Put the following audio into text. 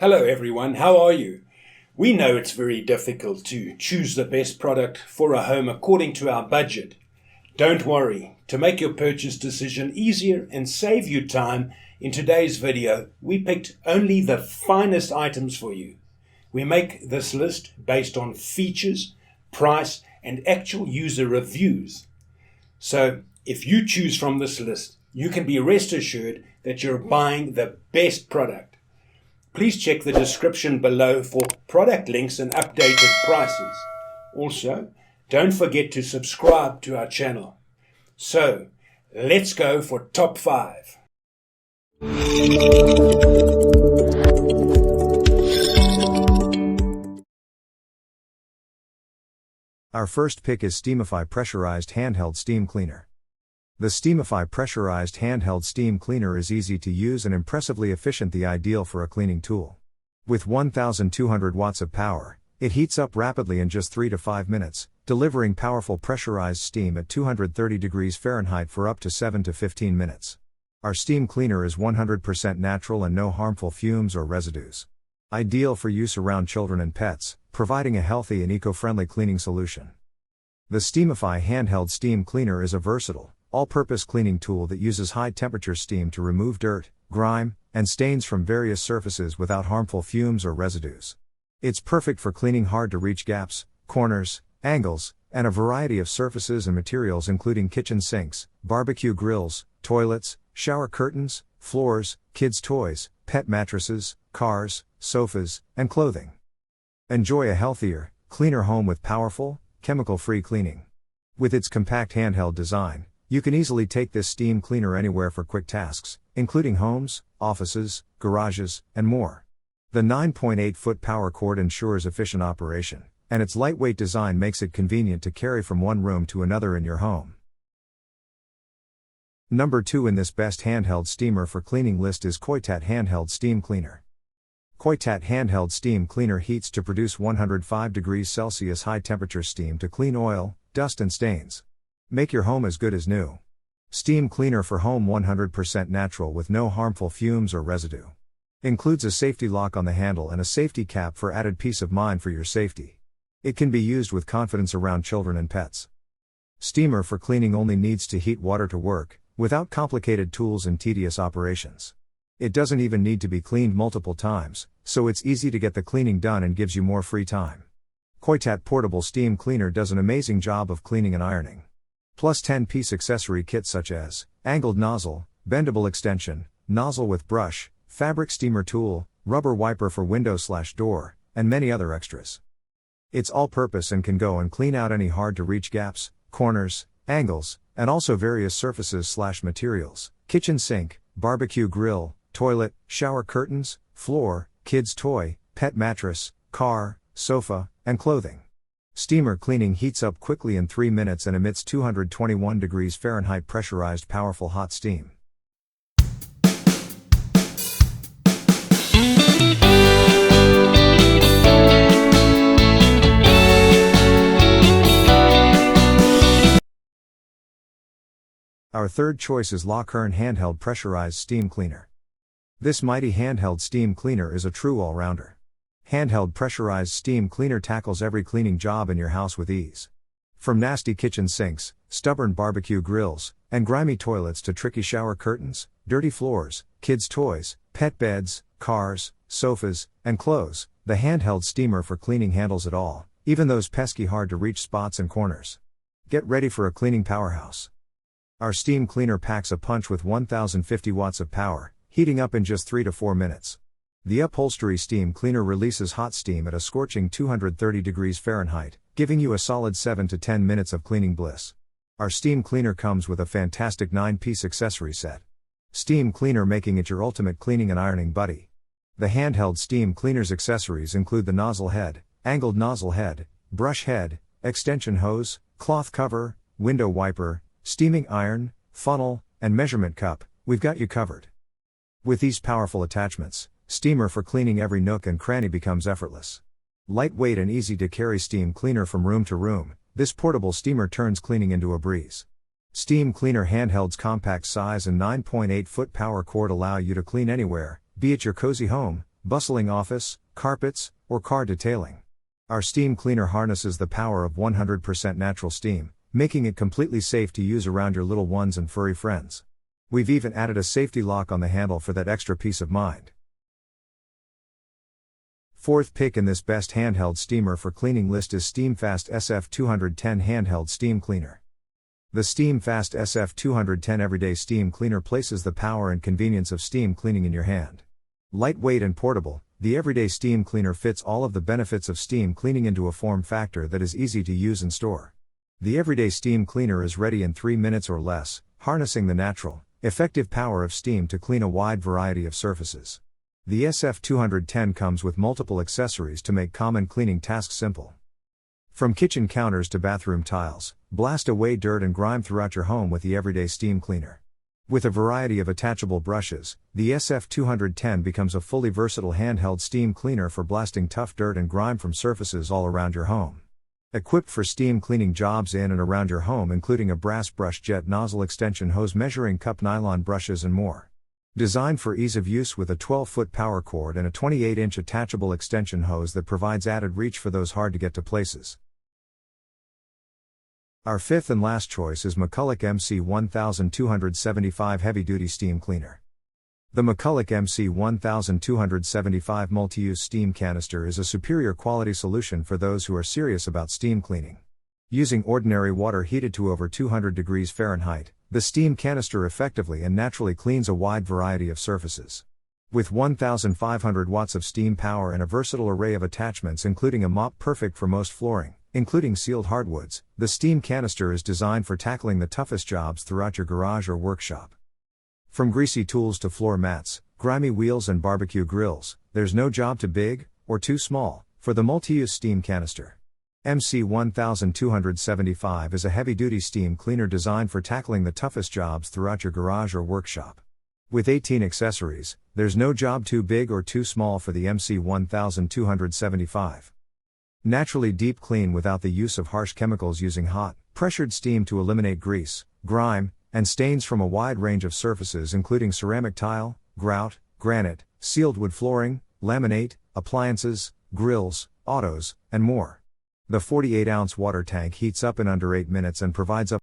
Hello everyone, how are you? We know it's very difficult to choose the best product for a home according to our budget. Don't worry, to make your purchase decision easier and save you time, in today's video we picked only the finest items for you. We make this list based on features, price and actual user reviews. So if you choose from this list, you can be rest assured that you're buying the best product. Please check the description below for product links and updated prices. Also, don't forget to subscribe to our channel. So, let's go for top 5. Our first pick is Steamify Pressurized Handheld Steam Cleaner. The Steamify Pressurized Handheld Steam Cleaner is easy to use and impressively efficient, the ideal for a cleaning tool. With 1,200 watts of power, it heats up rapidly in just 3 to 5 minutes, delivering powerful pressurized steam at 230 degrees Fahrenheit for up to 7 to 15 minutes. Our steam cleaner is 100% natural and no harmful fumes or residues. Ideal for use around children and pets, providing a healthy and eco-friendly cleaning solution. The Steamify Handheld Steam Cleaner is a versatile, all-purpose cleaning tool that uses high-temperature steam to remove dirt, grime, and stains from various surfaces without harmful fumes or residues. It's perfect for cleaning hard-to-reach gaps, corners, angles, and a variety of surfaces and materials including kitchen sinks, barbecue grills, toilets, shower curtains, floors, kids' toys, pet mattresses, cars, sofas, and clothing. Enjoy a healthier, cleaner home with powerful, chemical-free cleaning. With its compact handheld design, you can easily take this steam cleaner anywhere for quick tasks, including homes, offices, garages, and more. The 9.8-foot power cord ensures efficient operation, and its lightweight design makes it convenient to carry from one room to another in your home. Number 2 in this best handheld steamer for cleaning list is Koitat Handheld Steam Cleaner. Koitat Handheld Steam Cleaner heats to produce 105 degrees Celsius high-temperature steam to clean oil, dust and stains. Make your home as good as new. Steam cleaner for home, 100% natural with no harmful fumes or residue. Includes a safety lock on the handle and a safety cap for added peace of mind for your safety. It can be used with confidence around children and pets. Steamer for cleaning only needs to heat water to work, without complicated tools and tedious operations. It doesn't even need to be cleaned multiple times, so it's easy to get the cleaning done and gives you more free time. Koitat Portable Steam Cleaner does an amazing job of cleaning and ironing. Plus 10-piece accessory kit such as angled nozzle, bendable extension, nozzle with brush, fabric steamer tool, rubber wiper for window/door, and many other extras. It's all-purpose and can go and clean out any hard-to-reach gaps, corners, angles, and also various surfaces/materials, kitchen sink, barbecue grill, toilet, shower curtains, floor, kids' toy, pet mattress, car, sofa, and clothing. Steamer cleaning heats up quickly in 3 minutes and emits 221 degrees Fahrenheit pressurized powerful hot steam. Our third choice is Kern Handheld Pressurized Steam Cleaner. This mighty handheld steam cleaner is a true all-rounder. Handheld pressurized steam cleaner tackles every cleaning job in your house with ease. From nasty kitchen sinks, stubborn barbecue grills, and grimy toilets to tricky shower curtains, dirty floors, kids' toys, pet beds, cars, sofas, and clothes, the handheld steamer for cleaning handles it all, even those pesky hard-to-reach spots and corners. Get ready for a cleaning powerhouse. Our steam cleaner packs a punch with 1,050 watts of power, heating up in just 3 to 4 minutes. The upholstery steam cleaner releases hot steam at a scorching 230 degrees Fahrenheit, giving you a solid 7 to 10 minutes of cleaning bliss. Our steam cleaner comes with a fantastic 9-piece accessory set. Steam cleaner, making it your ultimate cleaning and ironing buddy. The handheld steam cleaner's accessories include the nozzle head, angled nozzle head, brush head, extension hose, cloth cover, window wiper, steaming iron, funnel, and measurement cup. We've got you covered. With these powerful attachments, steamer for cleaning every nook and cranny becomes effortless. Lightweight and easy to carry steam cleaner from room to room, this portable steamer turns cleaning into a breeze. Steam cleaner handheld's compact size and 9.8-foot power cord allow you to clean anywhere, be it your cozy home, bustling office, carpets, or car detailing. Our steam cleaner harnesses the power of 100% natural steam, making it completely safe to use around your little ones and furry friends. We've even added a safety lock on the handle for that extra peace of mind. Fourth pick in this best handheld steamer for cleaning list is SteamFast SF210 Handheld Steam Cleaner. The SteamFast SF210 Everyday Steam Cleaner places the power and convenience of steam cleaning in your hand. Lightweight and portable, the Everyday Steam Cleaner fits all of the benefits of steam cleaning into a form factor that is easy to use and store. The Everyday Steam Cleaner is ready in 3 minutes or less, harnessing the natural, effective power of steam to clean a wide variety of surfaces. The SF210 comes with multiple accessories to make common cleaning tasks simple. From kitchen counters to bathroom tiles, blast away dirt and grime throughout your home with the Everyday Steam Cleaner. With a variety of attachable brushes, the SF210 becomes a fully versatile handheld steam cleaner for blasting tough dirt and grime from surfaces all around your home. Equipped for steam cleaning jobs in and around your home, including a brass brush jet nozzle extension hose, measuring cup, nylon brushes, and more. Designed for ease of use with a 12-foot power cord and a 28-inch attachable extension hose that provides added reach for those hard-to-get-to places. Our fifth and last choice is McCulloch MC1275 Heavy-Duty Steam Cleaner. The McCulloch MC1275 multi-use steam canister is a superior quality solution for those who are serious about steam cleaning. Using ordinary water heated to over 200 degrees Fahrenheit, the steam canister effectively and naturally cleans a wide variety of surfaces. With 1,500 watts of steam power and a versatile array of attachments, including a mop perfect for most flooring, including sealed hardwoods, the steam canister is designed for tackling the toughest jobs throughout your garage or workshop. From greasy tools to floor mats, grimy wheels, and barbecue grills, there's no job too big or too small for the multi-use steam canister. MC1275 is a heavy-duty steam cleaner designed for tackling the toughest jobs throughout your garage or workshop. With 18 accessories, there's no job too big or too small for the MC1275. Naturally deep clean without the use of harsh chemicals, using hot, pressured steam to eliminate grease, grime, and stains from a wide range of surfaces, including ceramic tile, grout, granite, sealed wood flooring, laminate, appliances, grills, autos, and more. The 48-ounce water tank heats up in under 8 minutes and provides up